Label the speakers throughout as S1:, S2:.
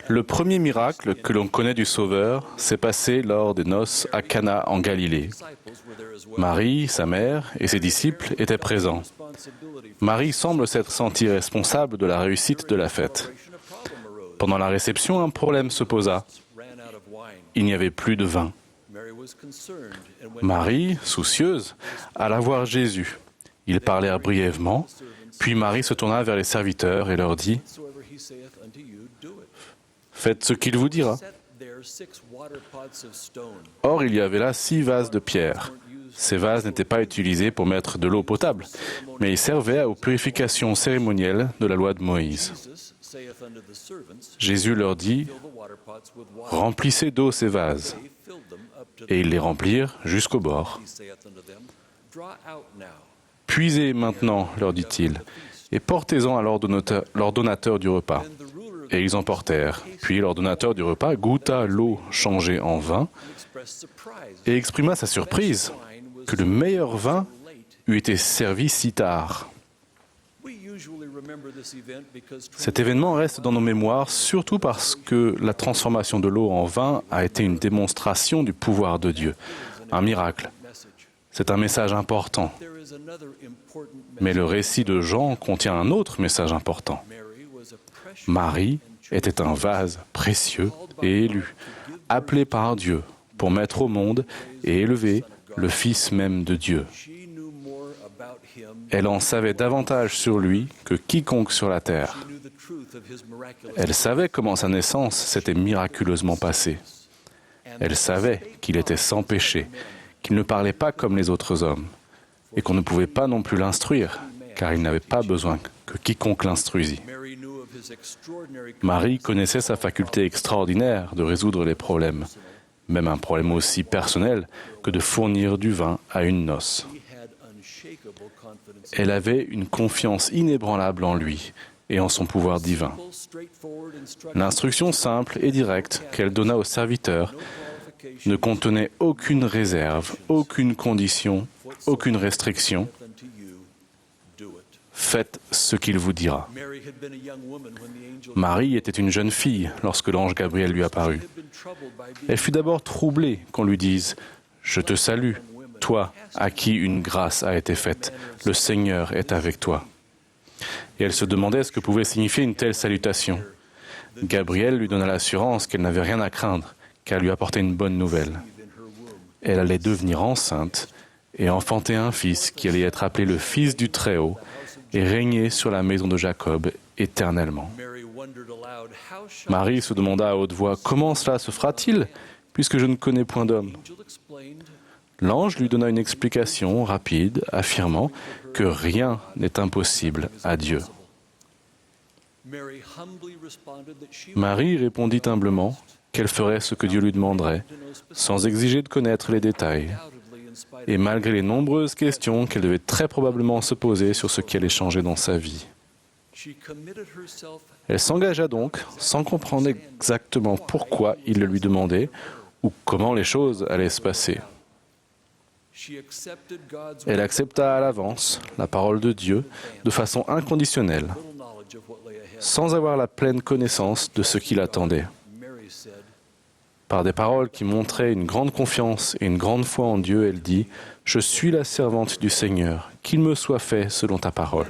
S1: Le premier miracle que l'on connaît du Sauveur s'est passé lors des noces à Cana en Galilée. Marie, sa mère, et ses disciples étaient présents. Marie semble s'être sentie responsable de la réussite de la fête. Pendant la réception, un problème se posa. Il n'y avait plus de vin. Marie, soucieuse, alla voir Jésus. Ils parlèrent brièvement, puis Marie se tourna vers les serviteurs et leur dit « Faites ce qu'il vous dira. » Or, il y avait là 6 vases de pierre. Ces vases n'étaient pas utilisés pour mettre de l'eau potable, mais ils servaient aux purifications cérémonielles de la loi de Moïse. Jésus leur dit « Remplissez d'eau ces vases. » Et ils les remplirent jusqu'au bord. « Puisez maintenant, leur dit-il, et portez-en à l'ordonnateur du repas. » Et ils en portèrent. Puis l'ordonnateur du repas goûta l'eau changée en vin et exprima sa surprise que le meilleur vin eût été servi si tard. Cet événement reste dans nos mémoires, surtout parce que la transformation de l'eau en vin a été une démonstration du pouvoir de Dieu, un miracle. C'est un message important. Mais le récit de Jean contient un autre message important. Marie était un vase précieux et élu, appelé par Dieu pour mettre au monde et élever le Fils même de Dieu. Elle en savait davantage sur lui que quiconque sur la terre. Elle savait comment sa naissance s'était miraculeusement passée. Elle savait qu'il était sans péché, qu'il ne parlait pas comme les autres hommes, et qu'on ne pouvait pas non plus l'instruire, car il n'avait pas besoin que quiconque l'instruisît. Marie connaissait sa faculté extraordinaire de résoudre les problèmes, même un problème aussi personnel que de fournir du vin à une noce. Elle avait une confiance inébranlable en lui et en son pouvoir divin. L'instruction simple et directe qu'elle donna aux serviteurs ne contenait aucune réserve, aucune condition, aucune restriction. Faites ce qu'il vous dira. Marie était une jeune fille lorsque l'ange Gabriel lui apparut. Elle fut d'abord troublée qu'on lui dise « Je te salue, toi à qui une grâce a été faite, le Seigneur est avec toi. » Et elle se demandait ce que pouvait signifier une telle salutation. Gabriel lui donna l'assurance qu'elle n'avait rien à craindre, car lui apportait une bonne nouvelle. Elle allait devenir enceinte et enfanter un fils qui allait être appelé le Fils du Très-Haut et régner sur la maison de Jacob éternellement. Marie se demanda à haute voix « Comment cela se fera-t-il, puisque je ne connais point d'homme ?» L'ange lui donna une explication rapide, affirmant que rien n'est impossible à Dieu. Marie répondit humblement qu'elle ferait ce que Dieu lui demanderait, sans exiger de connaître les détails, et malgré les nombreuses questions qu'elle devait très probablement se poser sur ce qui allait changer dans sa vie. Elle s'engagea donc, sans comprendre exactement pourquoi il le lui demandait ou comment les choses allaient se passer. Elle accepta à l'avance la parole de Dieu de façon inconditionnelle, sans avoir la pleine connaissance de ce qui l'attendait. Par des paroles qui montraient une grande confiance et une grande foi en Dieu, elle dit « Je suis la servante du Seigneur, qu'il me soit fait selon ta parole. »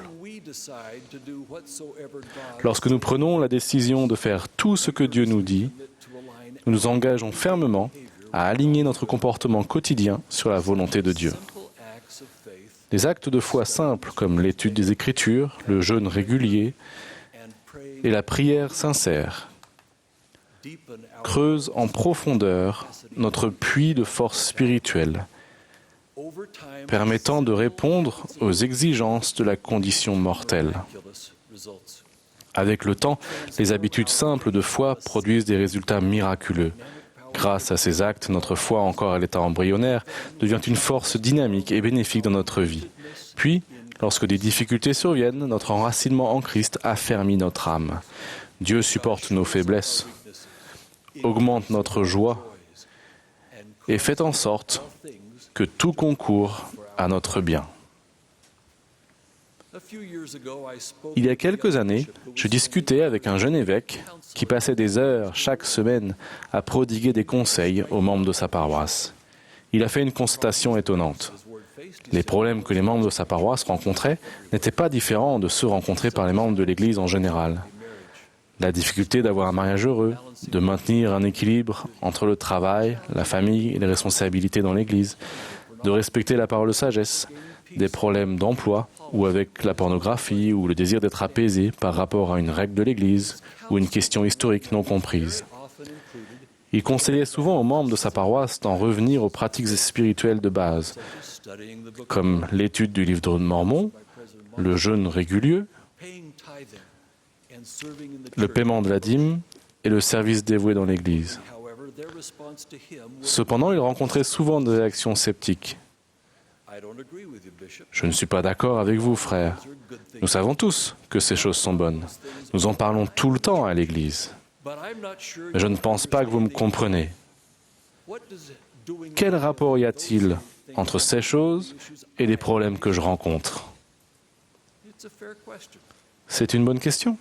S1: Lorsque nous prenons la décision de faire tout ce que Dieu nous dit, nous nous engageons fermement à aligner notre comportement quotidien sur la volonté de Dieu. Des actes de foi simples comme l'étude des Écritures, le jeûne régulier et la prière sincère creusent en profondeur notre puits de force spirituelle, permettant de répondre aux exigences de la condition mortelle. Avec le temps, les habitudes simples de foi produisent des résultats miraculeux. Grâce à ces actes, notre foi, encore à l'état embryonnaire, devient une force dynamique et bénéfique dans notre vie. Puis, lorsque des difficultés surviennent, notre enracinement en Christ affermit notre âme. Dieu supporte nos faiblesses, augmente notre joie et fait en sorte que tout concourt à notre bien. Il y a quelques années, je discutais avec un jeune évêque qui passait des heures chaque semaine à prodiguer des conseils aux membres de sa paroisse. Il a fait une constatation étonnante. Les problèmes que les membres de sa paroisse rencontraient n'étaient pas différents de ceux rencontrés par les membres de l'Église en général. La difficulté d'avoir un mariage heureux, de maintenir un équilibre entre le travail, la famille et les responsabilités dans l'Église, de respecter la parole de sagesse, des problèmes d'emploi ou avec la pornographie ou le désir d'être apaisé par rapport à une règle de l'Église ou une question historique non comprise. Il conseillait souvent aux membres de sa paroisse d'en revenir aux pratiques spirituelles de base, comme l'étude du livre de Mormon, le jeûne régulier, le paiement de la dîme et le service dévoué dans l'Église. Cependant, il rencontrait souvent des réactions sceptiques. « Je ne suis pas d'accord avec vous, frère. Nous savons tous que ces choses sont bonnes. Nous en parlons tout le temps à l'Église. Mais je ne pense pas que vous me comprenez. Quel rapport y a-t-il entre ces choses et les problèmes que je rencontre ?» C'est une bonne question.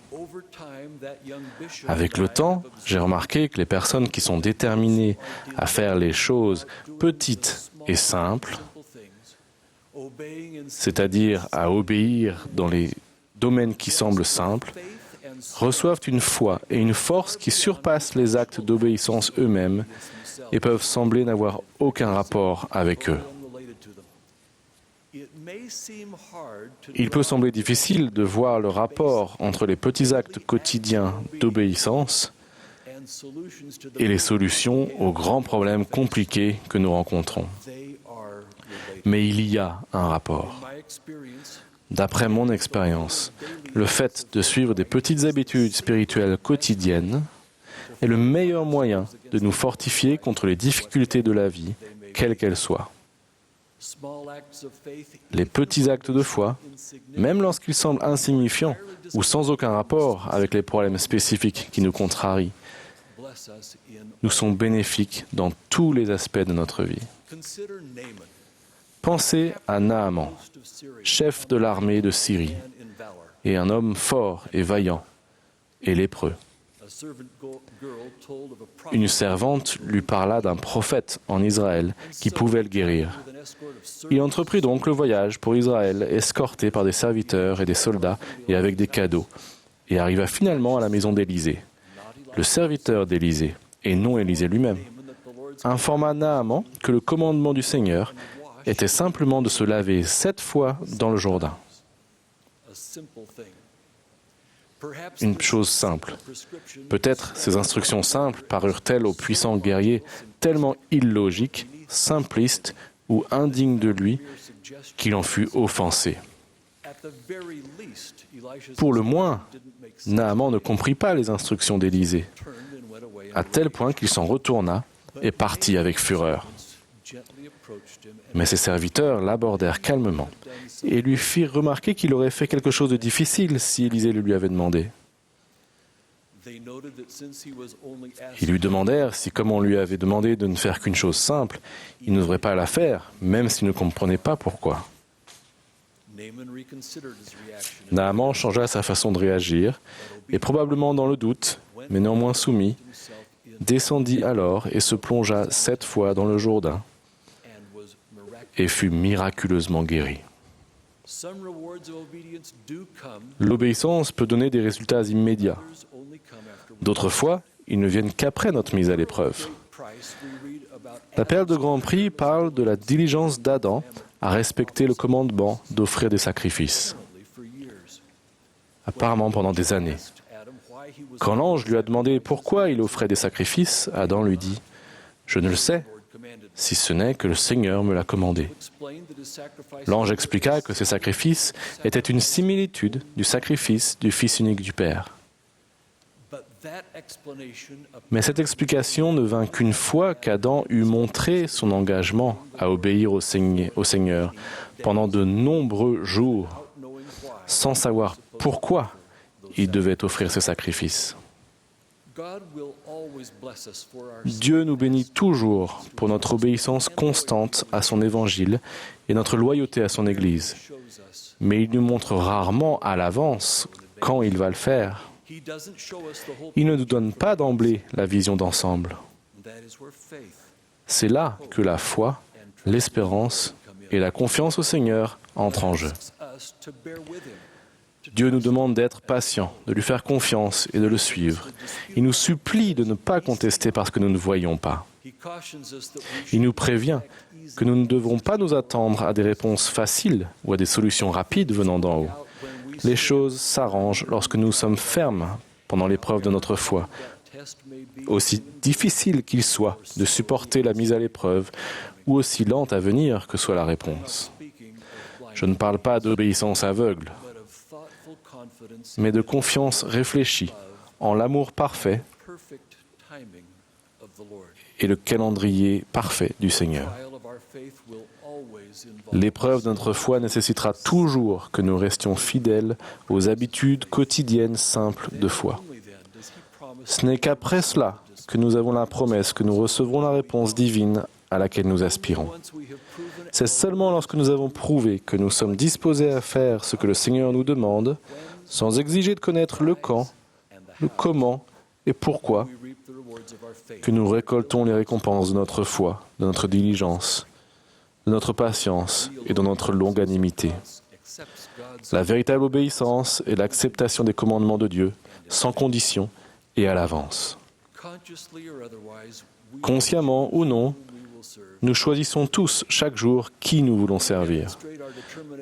S1: Avec le temps, j'ai remarqué que les personnes qui sont déterminées à faire les choses petites et simples, c'est-à-dire à obéir dans les domaines qui semblent simples, reçoivent une foi et une force qui surpassent les actes d'obéissance eux-mêmes et peuvent sembler n'avoir aucun rapport avec eux. Il peut sembler difficile de voir le rapport entre les petits actes quotidiens d'obéissance et les solutions aux grands problèmes compliqués que nous rencontrons. Mais il y a un rapport. D'après mon expérience, le fait de suivre des petites habitudes spirituelles quotidiennes est le meilleur moyen de nous fortifier contre les difficultés de la vie, quelles qu'elles soient. Les petits actes de foi, même lorsqu'ils semblent insignifiants ou sans aucun rapport avec les problèmes spécifiques qui nous contrarient, nous sont bénéfiques dans tous les aspects de notre vie. Pensez à Naaman, chef de l'armée de Syrie, et un homme fort et vaillant, et lépreux. Une servante lui parla d'un prophète en Israël qui pouvait le guérir. Il entreprit donc le voyage pour Israël, escorté par des serviteurs et des soldats et avec des cadeaux, et arriva finalement à la maison d'Élisée. Le serviteur d'Élisée, et non Élisée lui-même, informa Naaman que le commandement du Seigneur était simplement de se laver 7 fois dans le Jourdain. Une chose simple. Peut-être ces instructions simples parurent-elles au puissant guerrier tellement illogiques, simplistes ou indignes de lui qu'il en fut offensé. Pour le moins, Naaman ne comprit pas les instructions d'Élisée, à tel point qu'il s'en retourna et partit avec fureur. Mais ses serviteurs l'abordèrent calmement et lui firent remarquer qu'il aurait fait quelque chose de difficile si Élisée le lui avait demandé. Ils lui demandèrent si, comme on lui avait demandé de ne faire qu'une chose simple, il ne devrait pas la faire, même s'il ne comprenait pas pourquoi. Naaman changea sa façon de réagir, et probablement dans le doute, mais néanmoins soumis, descendit alors et se plongea 7 fois dans le Jourdain, et fut miraculeusement guéri. L'obéissance peut donner des résultats immédiats. D'autres fois, ils ne viennent qu'après notre mise à l'épreuve. La perle de Grand Prix parle de la diligence d'Adam à respecter le commandement d'offrir des sacrifices. Apparemment pendant des années. Quand l'ange lui a demandé pourquoi il offrait des sacrifices, Adam lui dit « Je ne le sais, si ce n'est que le Seigneur me l'a commandé. » L'ange expliqua que ces sacrifices étaient une similitude du sacrifice du Fils unique du Père. Mais cette explication ne vint qu'une fois qu'Adam eut montré son engagement à obéir au Seigneur pendant de nombreux jours, sans savoir pourquoi il devait offrir ce sacrifice. Dieu nous bénit toujours pour notre obéissance constante à son évangile et notre loyauté à son Église. mais il nous montre rarement à l'avance quand il va le faire. Il ne nous donne pas d'emblée la vision d'ensemble. C'est là que la foi, l'espérance et la confiance au Seigneur entrent en jeu. Dieu nous demande d'être patients, de lui faire confiance et de le suivre. Il nous supplie de ne pas contester parce que nous ne voyons pas. Il nous prévient que nous ne devrons pas nous attendre à des réponses faciles ou à des solutions rapides venant d'en haut. Les choses s'arrangent lorsque nous sommes fermes pendant l'épreuve de notre foi. Aussi difficile qu'il soit de supporter la mise à l'épreuve, ou aussi lente à venir que soit la réponse. Je ne parle pas d'obéissance aveugle, mais de confiance réfléchie en l'amour parfait et le calendrier parfait du Seigneur. L'épreuve de notre foi nécessitera toujours que nous restions fidèles aux habitudes quotidiennes simples de foi. Ce n'est qu'après cela que nous avons la promesse que nous recevrons la réponse divine à laquelle nous aspirons. C'est seulement lorsque nous avons prouvé que nous sommes disposés à faire ce que le Seigneur nous demande, sans exiger de connaître le quand, le comment et pourquoi, que nous récoltons les récompenses de notre foi, de notre diligence, de notre patience et de notre longanimité. La véritable obéissance est l'acceptation des commandements de Dieu, sans condition et à l'avance. Consciemment ou non, nous choisissons tous chaque jour qui nous voulons servir.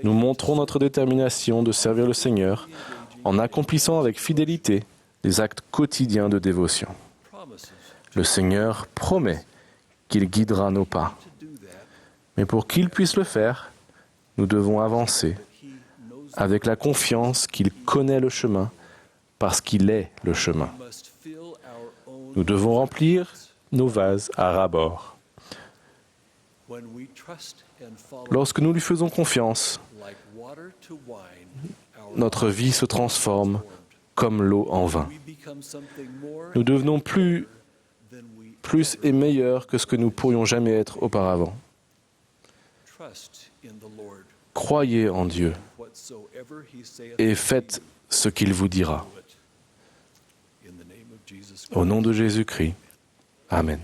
S1: Nous montrons notre détermination de servir le Seigneur en accomplissant avec fidélité les actes quotidiens de dévotion. Le Seigneur promet qu'il guidera nos pas. Mais pour qu'il puisse le faire, nous devons avancer avec la confiance qu'il connaît le chemin parce qu'il est le chemin. Nous devons remplir nos vases à ras-bord. Lorsque nous lui faisons confiance, notre vie se transforme comme l'eau en vin. Nous devenons plus et meilleurs que ce que nous pourrions jamais être auparavant. Croyez en Dieu et faites ce qu'il vous dira. Au nom de Jésus-Christ. Amen.